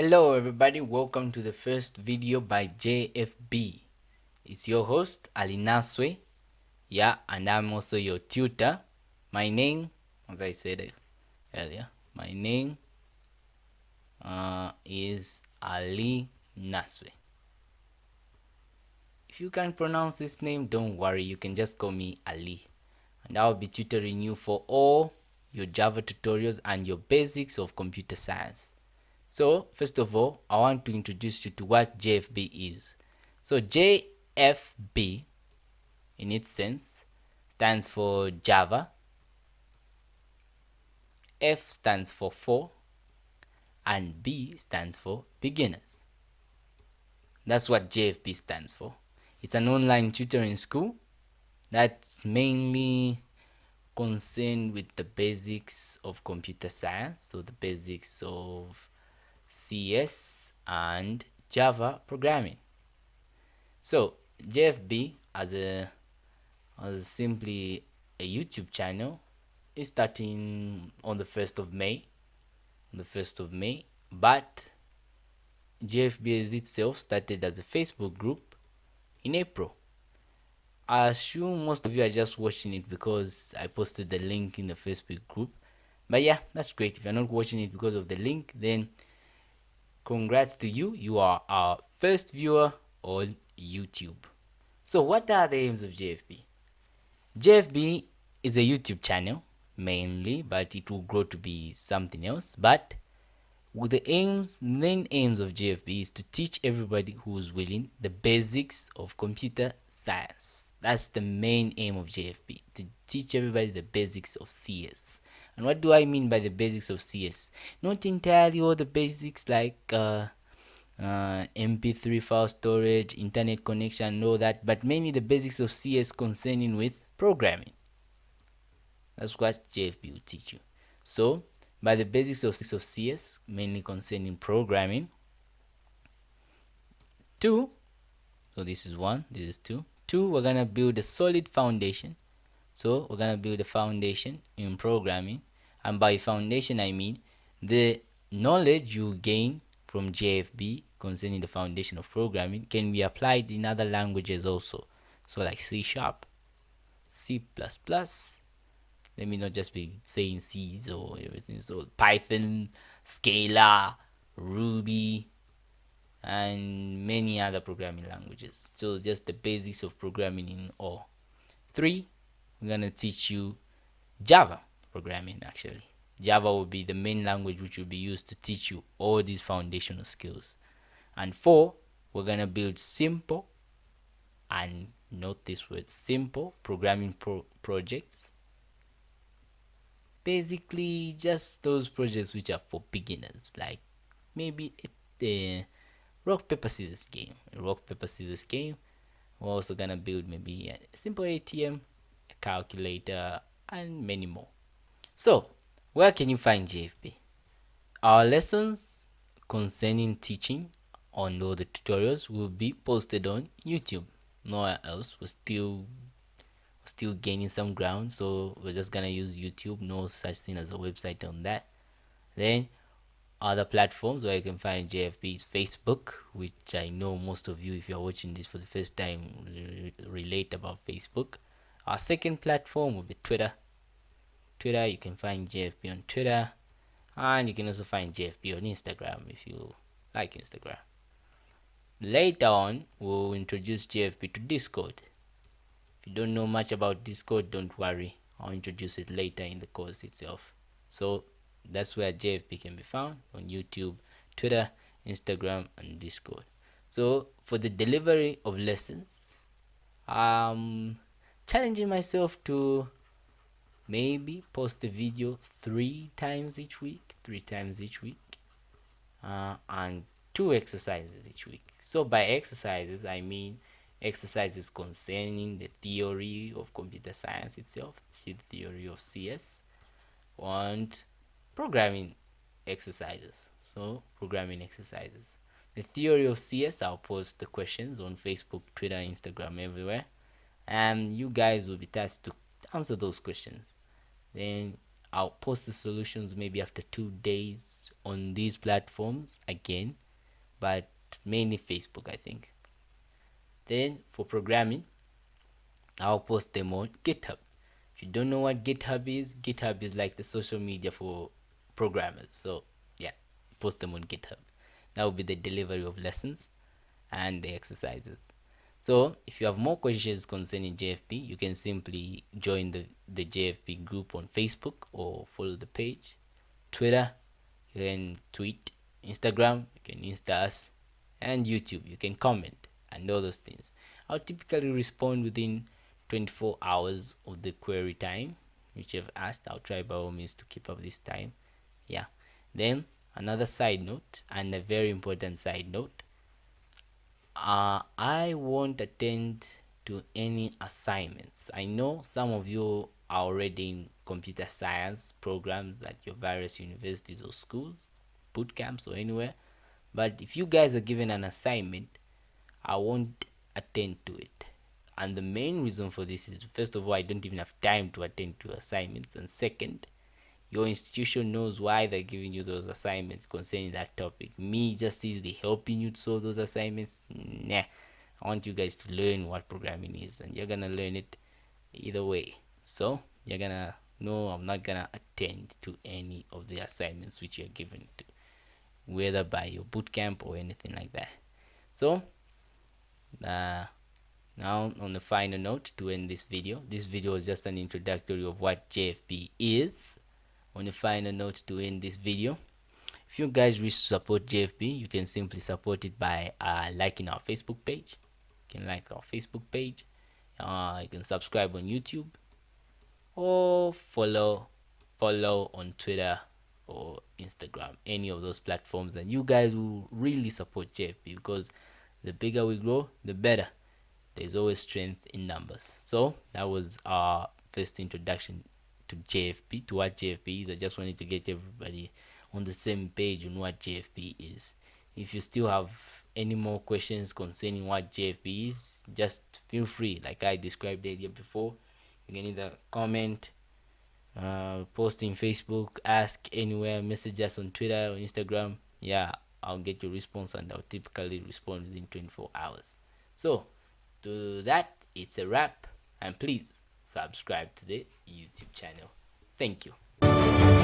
Hello everybody, welcome to the first video by JFB. It's your host Ali Naswe. Yeah, and I'm also your tutor. My name, as I said earlier, my name is Ali Naswe. If you can't pronounce this name, don't worry, you can just call me Ali. And I'll be tutoring you for all your Java tutorials and your basics of computer science. So, first of all, I want to introduce you to what JFB is. So, JFB, in its sense, stands for Java, F stands for, and B stands for beginners. That's what JFB stands for. It's an online tutoring school that's mainly concerned with the basics of computer science, so the basics of CS and Java programming. So JFB as simply a YouTube channel is starting on the 1st of May. But JFB itself started as a Facebook group in April. I assume most of you are just watching it because I posted the link in the Facebook group. But yeah, that's great. If you're not watching it because of the link, then congrats to you. You are our first viewer on YouTube. So what are the aims of JFB? JFB is a YouTube channel mainly, but it will grow to be something else. But with the main aims of JFB is to teach everybody who's willing the basics of computer science. That's the main aim of JFB, to teach everybody the basics of CS. And what do I mean by the basics of CS? Not entirely all the basics like MP3 file storage, internet connection, and all that, but mainly the basics of CS concerning with programming. That's what JFB will teach you. So, by the basics of CS, mainly concerning programming. 2, so this is 1, this is 2. 2, we're gonna build a solid foundation. So we're gonna build a foundation in programming, and by foundation I mean the knowledge you gain from JFB concerning the foundation of programming can be applied in other languages also. So like C#, C++. Let me not just be saying C's or everything. So Python, Scala, Ruby, and many other programming languages. So just the basics of programming in all. 3, we're gonna teach you Java programming. Actually, Java will be the main language which will be used to teach you all these foundational skills. And 4, we're gonna build simple, and note this word, simple programming projects. Basically just those projects which are for beginners, like maybe the rock paper scissors game. We're also gonna build maybe a simple ATM, a calculator, and many more. So where can you find JFB? Our lessons concerning teaching on all the tutorials will be posted on YouTube. Nowhere else. We're still gaining some ground, so we're just gonna use YouTube. No such thing as a website on that. Then other platforms where you can find JFB is Facebook, which I know most of you, if you're watching this for the first time, relate about Facebook. Our second platform will be Twitter. You can find JFB on Twitter, and you can also find JFB on Instagram if you like Instagram. Later on, we'll introduce JFB to Discord. If you don't know much about Discord, don't worry, I'll introduce it later in the course itself. So that's where JFB can be found, on YouTube, Twitter, Instagram, and Discord. So for the delivery of lessons, I'm challenging myself to maybe post a video 3 times each week, and 2 exercises each week. So by exercises, I mean exercises concerning the theory of computer science itself, the theory of CS, and programming exercises. So programming exercises. The theory of CS, I'll post the questions on Facebook, Twitter, Instagram, everywhere, and you guys will be tasked to answer those questions. Then I'll post the solutions maybe after 2 days on these platforms again, but mainly Facebook, I think. Then for programming, I'll post them on GitHub. If you don't know what GitHub is like the social media for programmers. So yeah, post them on GitHub. That will be the delivery of lessons and the exercises. So if you have more questions concerning JFP, you can simply join the JFP group on Facebook or follow the page. Twitter, you can tweet. Instagram, you can Insta us. And YouTube, you can comment and all those things. I'll typically respond within 24 hours of the query time which you've asked. I'll try by all means to keep up this time. Yeah. Then another side note, and a very important side note, I won't attend to any assignments. I know some of you are already in computer science programs at your various universities or schools, boot camps or anywhere. But if you guys are given an assignment, I won't attend to it. And the main reason for this is, first of all, I don't even have time to attend to assignments. And second, your institution knows why they're giving you those assignments concerning that topic. Me just easily helping you to solve those assignments, nah. I want you guys to learn what programming is, and you're gonna learn it either way. So you're gonna know I'm not gonna attend to any of the assignments which you're given to, whether by your bootcamp or anything like that. So now on the final note to end this video is just an introductory of what JFB is. On the final note to end this video, if you guys wish to support JFB, you can simply support it by liking our Facebook page. You can like our Facebook page. You can subscribe on YouTube or follow on Twitter or Instagram, any of those platforms, and you guys will really support JFB, because the bigger we grow, the better. There's always strength in numbers. So that was our first introduction to JFP, to what JFP is. I just wanted to get everybody on the same page on what JFP is. If you still have any more questions concerning what JFP is, just feel free, like I described earlier before. You can either comment, post in Facebook, ask anywhere, message us on Twitter or Instagram. Yeah, I'll get your response, and I'll typically respond within 24 hours. So to that, it's a wrap, and please subscribe to the YouTube channel. Thank you.